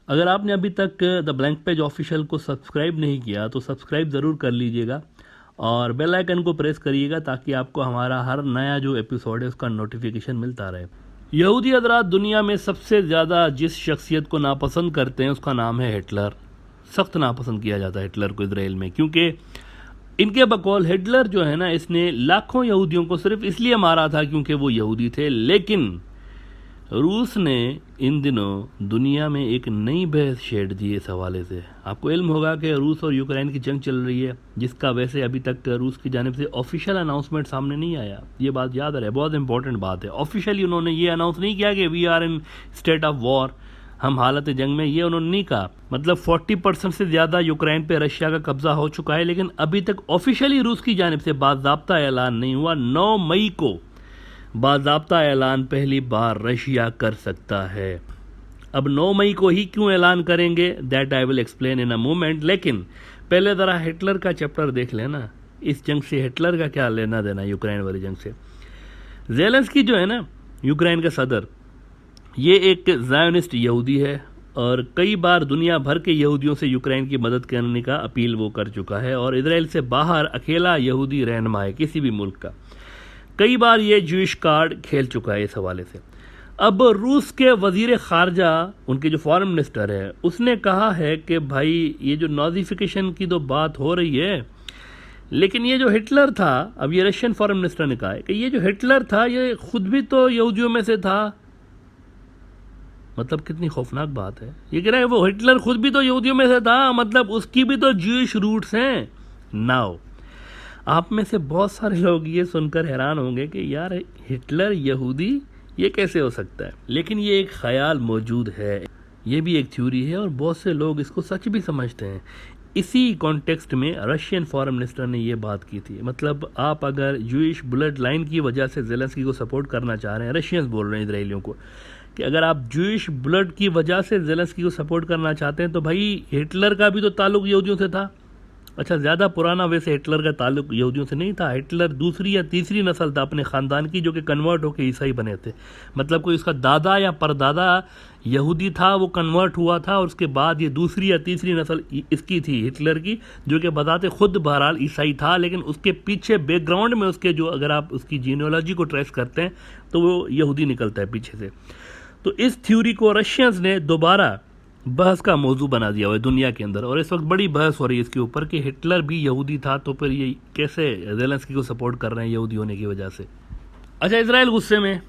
अगर आपने अभी तक द ब्लैंक पेज ऑफिशियल को सब्सक्राइब नहीं किया तो सब्सक्राइब ज़रूर कर लीजिएगा और बेल आइकन को प्रेस करिएगा ताकि आपको हमारा हर नया जो एपिसोड है उसका नोटिफिकेशन मिलता रहे। यहूदी हजरात दुनिया में सबसे ज़्यादा जिस शख्सियत को नापसंद करते हैं उसका नाम है हिटलर। सख्त नापसंद किया जाता है हिटलर को इसराइल में, क्योंकि इनके बकौल हिटलर जो है ना, इसने लाखों यहूदियों को सिर्फ इसलिए मारा था क्योंकि वो यहूदी थे। लेकिन रूस ने इन दिनों दुनिया में एक नई बहस छेड़ दी इस हवाले से। आपको इल्म होगा कि रूस और यूक्रेन की जंग चल रही है, जिसका वैसे अभी तक रूस की जानिब से ऑफिशियल अनाउंसमेंट सामने नहीं आया। ये बात याद रहे, बहुत इंपॉर्टेंट बात है। ऑफिशियली उन्होंने ये अनाउंस नहीं किया कि we are in state of war, हम हालत जंग में, ये उन्होंने नहीं कहा। मतलब 40% से ज़्यादा यूक्रेन पे रशिया का कब्जा हो चुका है, लेकिन अभी तक ऑफिशियली रूस की जानिब से बाज़ाब्ता ऐलान नहीं हुआ। 9 मई को बाज़ाब्ता ऐलान पहली बार रशिया कर सकता है। अब 9 मई को ही क्यों ऐलान करेंगे, that I will explain in a moment. लेकिन पहले ज़रा हिटलर का चैप्टर देख लेना। इस जंग से हिटलर का क्या लेना देना यूक्रेन वाली जंग से। ज़ेलेंस्की जो है ना, यूक्रेन का सदर, ये एक ज़ायोनिस्ट यहूदी है और कई बार दुनिया भर के यहूदियों से यूक्रेन की मदद करने का अपील वो कर चुका है और इजराइल से बाहर अकेला यहूदी रहनुमा है किसी भी मुल्क का। कई बार ये जूइश कार्ड खेल चुका है इस हवाले से। अब रूस के वजीर खारजा, उनके जो फॉरेन मिनिस्टर है, उसने कहा है कि भाई ये जो नाज़िफिकेशन की तो बात हो रही है, लेकिन ये जो हिटलर था, अब ये रशियन फॉरेन मिनिस्टर ने कहा है कि ये जो हिटलर था ये खुद भी तो यहूदियों में से था। मतलब कितनी खौफनाक बात है। ये कह रहा है वो हिटलर खुद भी तो यहूदियों में से था, मतलब उसकी भी तो जूइश रूट्स हैं। नाउ आप में से बहुत सारे लोग ये सुनकर हैरान होंगे कि यार हिटलर यहूदी, ये कैसे हो सकता है। लेकिन ये एक ख्याल मौजूद है, ये भी एक थ्योरी है और बहुत से लोग इसको सच भी समझते हैं। इसी कॉन्टेक्स्ट में रशियन फॉरेन मिनिस्टर ने ये बात की थी। मतलब आप अगर जूइश ब्लड लाइन की वजह से ज़ेलेंस्की को सपोर्ट करना चाह रहे हैं, रशियंस बोल रहे हैं इजराइलियों को कि अगर आप जूइश ब्लड की वजह से ज़ेलेंस्की को सपोर्ट करना चाहते हैं तो भाई हिटलर का भी तो ताल्लुक यहूदियों से था। अच्छा, ज़्यादा पुराना वैसे हिटलर का ताल्लुक यहूदियों से नहीं था। हिटलर दूसरी या तीसरी नस्ल था अपने ख़ानदान की जो कि कन्वर्ट होकर ईसाई बने थे। मतलब कोई उसका दादा या परदादा यहूदी था, वो कन्वर्ट हुआ था और उसके बाद ये दूसरी या तीसरी नस्ल इसकी थी हिटलर की, जो कि बताते खुद बहरहाल ईसाई था। लेकिन उसके पीछे बैकग्राउंड में उसके जो, अगर आप उसकी जीनियोलॉजी को ट्रेस करते हैं तो वो यहूदी निकलता है पीछे से। तो इस थ्योरी को रशियंस ने दोबारा बहस का मौजू बना दिया हुआ है दुनिया के अंदर और इस वक्त बड़ी बहस हो रही है इसके ऊपर कि हिटलर भी यहूदी था, तो फिर ये कैसे ज़ेलेंस्की को सपोर्ट कर रहे हैं यहूदी होने की वजह से। अच्छा, इजराइल गुस्से में,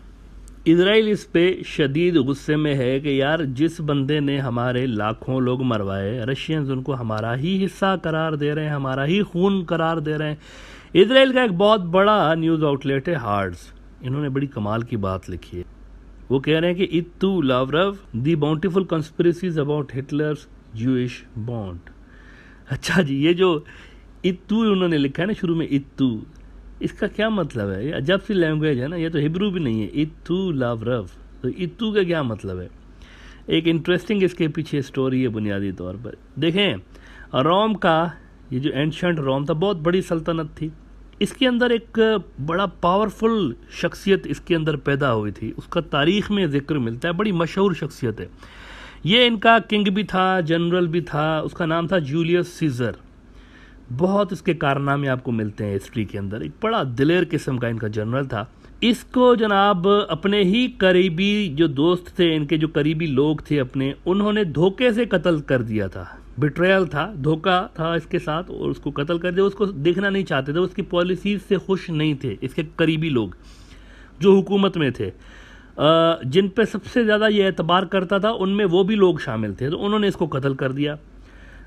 इजराइल इस पे शदीद गुस्से में है कि यार जिस बंदे ने हमारे लाखों लोग मरवाए, रशियंस उनको हमारा ही हिस्सा करार दे रहे हैं, हमारा ही खून करार दे रहे हैं। इजराइल का एक बहुत बड़ा न्यूज़ आउटलेट है हार्ड्स, इन्होंने बड़ी कमाल की बात लिखी है। वो कह रहे हैं कि इत्तू लावरव the bountiful conspiracies about Hitler's Jewish bond. अच्छा जी, ये जो इत्तू उन्होंने लिखा है ना शुरू में, इत्तू, इसका क्या मतलब है? ये अजब सी लैंग्वेज है ना, ये तो हिब्रू भी नहीं है। इत्तू लावरव, तो इत्तू का क्या मतलब है? एक इंटरेस्टिंग इसके पीछे स्टोरी है बुनियादी तौर पर। देखें, रोम का ये जो एंशंट रोम था, बहुत बड़ी सल्तनत थी। इसके अंदर एक बड़ा पावरफुल शख्सियत इसके अंदर पैदा हुई थी, उसका तारीख़ में ज़िक्र मिलता है, बड़ी मशहूर शख्सियत है। ये इनका किंग भी था, जनरल भी था, उसका नाम था जूलियस सीज़र। बहुत इसके कारनामे आपको मिलते हैं हिस्ट्री के अंदर। एक बड़ा दिलेर किस्म का इनका जनरल था। इसको जनाब अपने ही करीबी जो दोस्त थे, इनके जो करीबी लोग थे अपने, उन्होंने धोखे से कत्ल कर दिया था। बिट्रेयल था, धोखा था इसके साथ और उसको कत्ल कर दिया। उसको देखना नहीं चाहते थे, उसकी पॉलिसीज से खुश नहीं थे इसके करीबी लोग जो हुकूमत में थे। जिन पे सबसे ज़्यादा ये एतबार करता था उनमें वो भी लोग शामिल थे, तो उन्होंने इसको कत्ल कर दिया।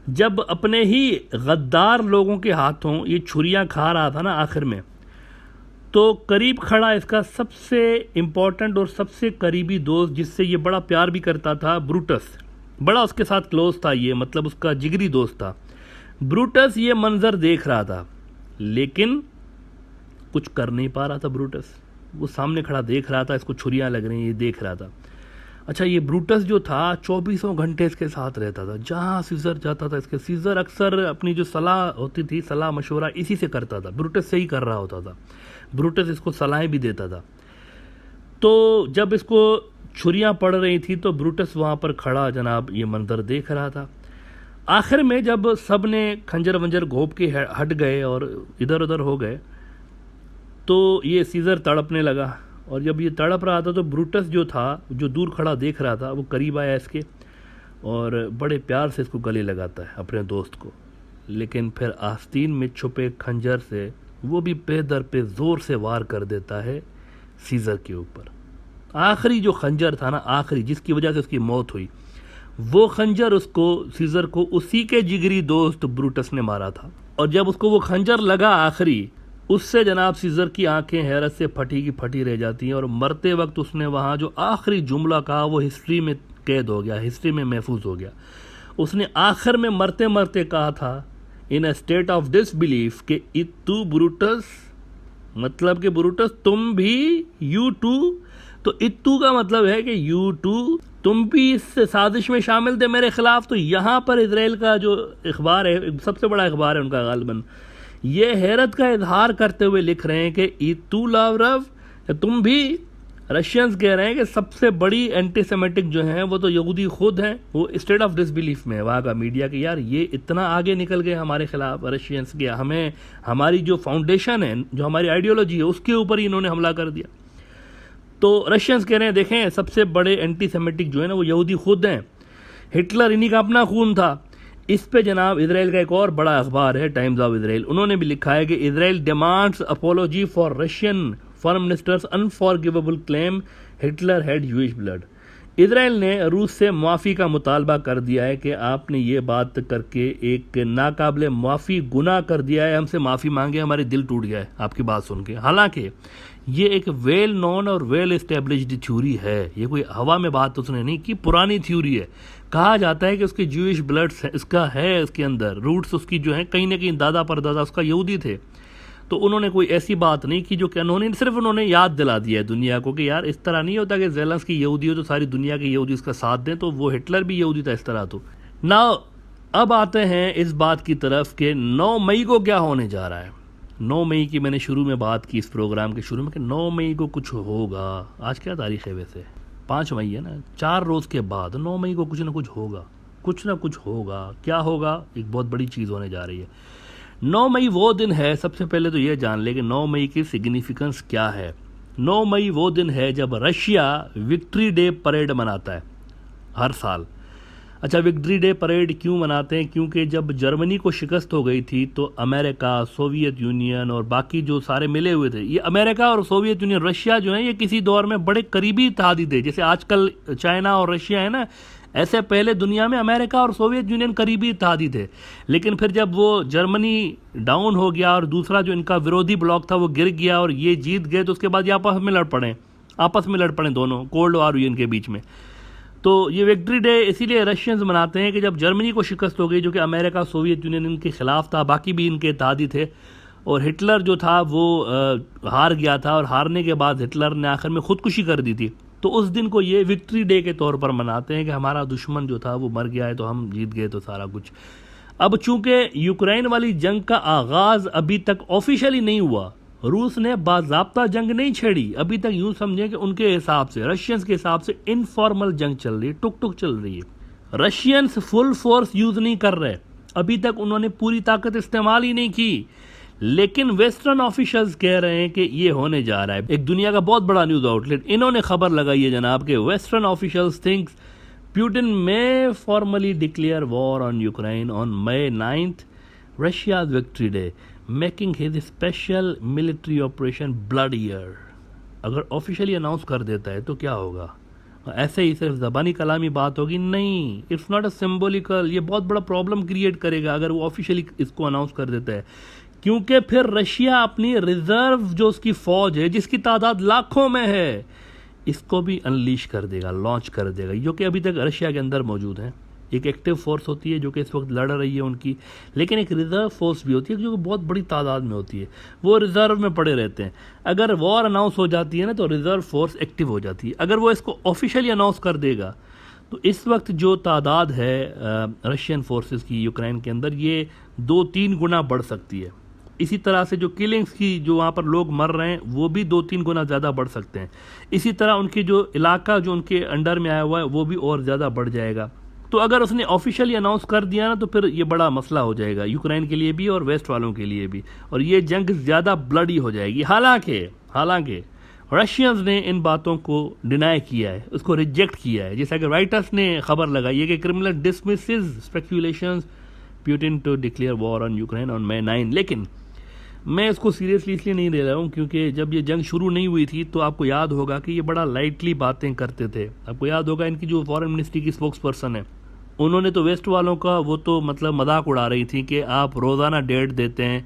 जब अपने ही गद्दार लोगों के हाथों ये छुरियाँ खा रहा था ना आखिर में, तो करीब खड़ा इसका सबसे इम्पोर्टेंट और सबसे करीबी दोस्त, जिससे ये बड़ा प्यार भी करता था, ब्रूटस, बड़ा उसके साथ क्लोज था ये, मतलब उसका जिगरी दोस्त था। ब्रूटस ये मंजर देख रहा था लेकिन कुछ कर नहीं पा रहा था। ब्रूटस वो सामने खड़ा देख रहा था, इसको छुरियाँ लग रही हैं, ये देख रहा था। अच्छा, ये ब्रूटस जो था 24 घंटे इसके साथ रहता था, जहाँ सीज़र जाता था इसके, सीज़र अक्सर अपनी जो सलाह होती थी, सलाह मशवरा इसी से करता था, ब्रूटस से ही कर रहा होता था। ब्रूटस इसको सलाहें भी देता था। तो जब इसको छुरियां पड़ रही थी तो ब्रूटस वहाँ पर खड़ा जनाब ये मंजर देख रहा था। आखिर में जब सब ने खंजर वंजर घोंप के हट गए और इधर उधर हो गए तो ये सीज़र तड़पने लगा, और जब ये तड़प रहा था तो ब्रूटस जो था, जो दूर खड़ा देख रहा था, वो करीब आया इसके और बड़े प्यार से इसको गले लगाता है अपने दोस्त को। लेकिन फिर आस्तीन में छुपे खंजर से वो भी पे दर पे ज़ोर से वार कर देता है सीज़र के ऊपर। आखिरी जो खंजर था ना, आखिरी जिसकी वजह से उसकी मौत हुई, वो खंजर उसको, सीज़र को, उसी के जिगरी दोस्त ब्रूटस ने मारा था। और जब उसको वो खंजर लगा आखिरी, उससे जनाब सीज़र की आंखें हैरत से फटी की फटी रह जाती हैं। और मरते वक्त उसने वहाँ जो आखिरी जुमला कहा वो हिस्ट्री में कैद हो गया, हिस्ट्री में महफूज हो गया। उसने आखिर में मरते मरते कहा था, इन अ स्टेट ऑफ डिसबिलीफ, कि इतू ब्रूटस, मतलब कि ब्रूटस तुम भी, यू टू। तो इतू का मतलब है कि यू टू, तुम भी इस साजिश में शामिल थे मेरे खिलाफ। तो यहाँ पर इजराइल का जो अखबार है, सबसे बड़ा अखबार है उनका गालिबन, ये हैरत का इजहार करते हुए लिख रहे हैं कि इतू लावरव, तुम भी, रशियंस कह रहे हैं कि सबसे बड़ी एंटीसेमेटिक जो हैं वो तो यहूदी खुद हैं। वो स्टेट ऑफ डिसबिलीफ में है वहाँ का मीडिया कि यार ये इतना आगे निकल गए हमारे खिलाफ, रशियंस के, हमें, हमारी जो फाउंडेशन है, जो हमारी आइडियोलॉजी है, उसके ऊपर ही इन्होंने हमला कर दिया। तो रशियंस कह रहे हैं देखें सबसे बड़े एंटीसेमेटिक जो है ना वो यहूदी खुद हैं, हिटलर इन्हीं का अपना खून था। इस पे जनाब इजराइल का एक और बड़ा अखबार है टाइम्स ऑफ इजराइल, उन्होंने भी लिखा है कि Israel demands apology for Russian foreign ministers unforgivable claim Hitler had Jewish blood. Israel ने रूस से माफ़ी का मुतालबा कर दिया है कि आपने ये बात करके एक नाकाबिले माफ़ी गुनाह कर दिया है, हमसे माफ़ी मांगे, हमारे दिल टूट गया है आपकी बात सुन के। हालांकि ये एक वेल नोन और वेल इस्टेब्लिश्ड थ्योरी है, ये कोई हवा में बात उसने नहीं की, पुरानी थ्योरी है। कहा जाता है कि उसके ज्यूइश ब्लड इसका है, इसके अंदर रूट्स उसकी जो है कहीं ना कहीं दादा परदादा उसका यहूदी थे। तो उन्होंने कोई ऐसी बात नहीं की जो कि उन्होंने याद दिला दिया है दुनिया को कि यार इस तरह नहीं होता कि ज़ेलेंस्की यहूदी हो तो सारी दुनिया के यहूदी इसका साथ दें, तो वो हिटलर भी यहूदी था इस तरह। तो ना अब आते हैं इस बात की तरफ कि 9 मई को क्या होने जा रहा है। 9 मई की मैंने शुरू में बात की इस प्रोग्राम के शुरू में कि 9 मई को कुछ होगा। आज क्या तारीख है वैसे? 5 मई है ना, 4 रोज़ के बाद 9 मई को कुछ ना कुछ होगा, कुछ ना कुछ होगा। क्या होगा? एक बहुत बड़ी चीज़ होने जा रही है। 9 मई वो दिन है, सबसे पहले तो ये जान ले कि 9 मई की सिग्निफिकेंस क्या है। 9 मई वो दिन है जब रशिया विक्ट्री डे परेड मनाता है हर साल। अच्छा, विक्ट्री डे परेड क्यों मनाते हैं? क्योंकि जब जर्मनी को शिकस्त हो गई थी तो अमेरिका, सोवियत यूनियन और बाकी जो सारे मिले हुए थे, ये अमेरिका और सोवियत यूनियन, रशिया जो है ये किसी दौर में बड़े करीबी इत्तेहादी थे। जैसे आजकल चाइना और रशिया है ना, ऐसे पहले दुनिया में अमेरिका और सोवियत यूनियन करीबी इत्तेहादी थे। लेकिन फिर जब वो जर्मनी डाउन हो गया और दूसरा जो इनका विरोधी ब्लॉक था वो गिर गया और ये जीत गए, तो उसके बाद ये आपस में लड़ पड़े दोनों, कोल्ड वॉर हुई इनके बीच में। तो ये विक्ट्री डे इसीलिए रशियंस मनाते हैं कि जब जर्मनी को शिकस्त हो गई, जो कि अमेरिका, सोवियत यूनियन इनके खिलाफ था, बाकी भी इनके इत्तेहादी थे, और हिटलर जो था वो हार गया था, और हारने के बाद हिटलर ने आखिर में खुदकुशी कर दी थी। तो उस दिन को ये विक्ट्री डे के तौर पर मनाते हैं कि हमारा दुश्मन जो था वो मर गया है, तो हम जीत गए, तो सारा कुछ। अब चूंकि यूक्रेन वाली जंग का आगाज़ अभी तक ऑफिशियली नहीं हुआ, रूस ने बाज़ाब्ता जंग नहीं छेड़ी अभी तक, यूं समझें कि उनके हिसाब से, रशियंस के हिसाब से इनफॉर्मल जंग चल रही है, टुक टुक चल रही है। रशियंस फुल फोर्स यूज़ नहीं कर रहे अभी तक, उन्होंने पूरी ताकत इस्तेमाल ही नहीं की। लेकिन वेस्टर्न ऑफिशियल्स कह रहे हैं कि ये होने जा रहा है। एक दुनिया का बहुत बड़ा न्यूज़ आउटलेट, इन्होंने खबर लगाई है जनाब के western officials thinks Putin may formally declare war on Ukraine on May 9th, Russia's Victory Day, making his special military operation bloodier. अगर ऑफिशियली अनाउंस कर देता है तो क्या होगा? ऐसे ही सिर्फ ज़बानी कलामी बात होगी? नहीं, इट्स नॉट अ सिम्बोलिकल। ये बहुत बड़ा प्रॉब्लम क्रिएट करेगा अगर वो ऑफिशियली इसको अनाउंस कर देता है, क्योंकि फिर रशिया अपनी रिजर्व जो उसकी फ़ौज है, जिसकी तादाद लाखों में है, इसको भी अनलीश कर देगा, लॉन्च कर देगा, जो कि अभी तक रशिया के अंदर मौजूद है। एक एक्टिव फोर्स होती है जो कि इस वक्त लड़ रही है उनकी, लेकिन एक रिज़र्व फोर्स भी होती है जो कि बहुत बड़ी तादाद में होती है, वो रिज़र्व में पड़े रहते हैं। अगर वॉर अनाउंस हो जाती है ना तो रिज़र्व फोर्स एक्टिव हो जाती है। अगर वो इसको ऑफिशियली अनाउंस कर देगा तो इस वक्त जो तादाद है रशियन फोर्सेस की यूक्रेन के अंदर, ये 2-3 गुना बढ़ सकती है। इसी तरह से जो किलिंग्स की जो वहाँ पर लोग मर रहे हैं वो भी 2-3 गुना ज़्यादा बढ़ सकते हैं। इसी तरह उनकी जो इलाका जो उनके अंडर में आया हुआ है वो भी और ज़्यादा बढ़ जाएगा। तो अगर उसने ऑफिशियली अनाउंस कर दिया ना तो फिर ये बड़ा मसला हो जाएगा यूक्रेन के लिए भी और वेस्ट वालों के लिए भी, और ये जंग ज़्यादा ब्लडी हो जाएगी। हालांकि रशियंस ने इन बातों को डिनाई किया है, उसको रिजेक्ट किया है। जैसा कि राइटर्स ने खबर लगाई है कि Kremlin dismisses speculations Putin to declare war on Ukraine on May 9। लेकिन मैं इसको सीरियसली इसलिए नहीं ले रहा हूँ क्योंकि जब ये जंग शुरू नहीं हुई थी तो आपको याद होगा कि ये बड़ा लाइटली बातें करते थे। आपको याद होगा इनकी जो फॉरेन मिनिस्ट्री की स्पोक्स पर्सन है उन्होंने तो वेस्ट वालों का वो तो मतलब मजाक उड़ा रही थी कि आप रोज़ाना डेट देते हैं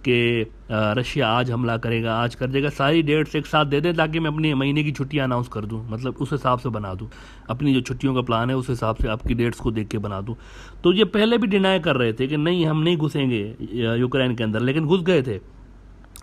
कि रशिया आज हमला करेगा, आज कर देगा, सारी डेट्स एक साथ दे दें ताकि मैं अपनी महीने की छुट्टियां अनाउंस कर दूं, मतलब उस हिसाब से बना दूं, अपनी जो छुट्टियों का प्लान है उस हिसाब से आपकी डेट्स को देख के बना दूं। तो ये पहले भी डिनाई कर रहे थे कि नहीं हम नहीं घुसेंगे यूक्रेन के अंदर, लेकिन घुस गए थे।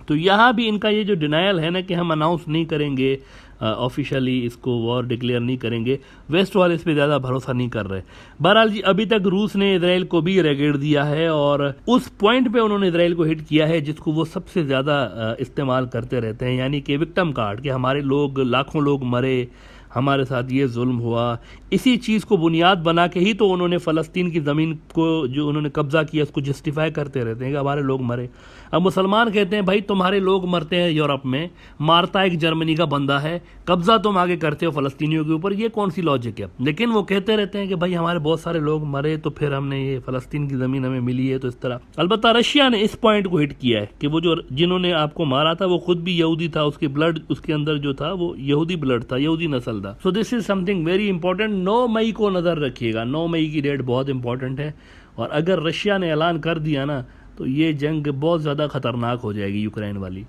तो यहाँ भी इनका ये जो डिनायल है ना कि हम अनाउंस नहीं करेंगे ऑफिशियली, इसको वॉर डिक्लेयर नहीं करेंगे, वेस्ट वाले इस पर ज़्यादा भरोसा नहीं कर रहे। बहरहाल जी अभी तक रूस ने इसराइल को भी रेगेड़ दिया है और उस पॉइंट पे उन्होंने इसराइल को हिट किया है जिसको वो सबसे ज़्यादा इस्तेमाल करते रहते हैं, यानी कि विक्टिम कार्ड, कि हमारे लोग लाखों लोग मरे, हमारे साथ ये जुल्म हुआ। इसी चीज़ को बुनियाद बना के ही तो उन्होंने फ़लस्तीन की ज़मीन को जो उन्होंने कब्ज़ा किया उसको जस्टिफाई करते रहते हैं कि हमारे लोग मरे। अब मुसलमान कहते हैं भाई तुम्हारे लोग मरते हैं यूरोप में, मारता एक जर्मनी का बंदा है, कब्ज़ा तुम आगे करते हो फ़लस्तीनियों के ऊपर, ये कौन सी लॉजिक है? लेकिन वो कहते रहते हैं कि भाई हमारे बहुत सारे लोग मरे तो फिर हमने ये फ़लस्तीन की ज़मीन हमें मिली है। तो इस तरह अलबत्ता रशिया ने इस पॉइंट को हिट किया है कि वो जो जिन्होंने आपको मारा था वो खुद भी यहूदी था, उसके ब्लड उसके अंदर जो था वो यहूदी ब्लड था, यहूदी नस्ल था। So this is something very important. 9 मई को नज़र रखिएगा, 9 मई की डेट बहुत इंपॉर्टेंट है। और अगर रशिया ने ऐलान कर दिया ना तो ये जंग बहुत ज़्यादा ख़तरनाक हो जाएगी यूक्रेन वाली।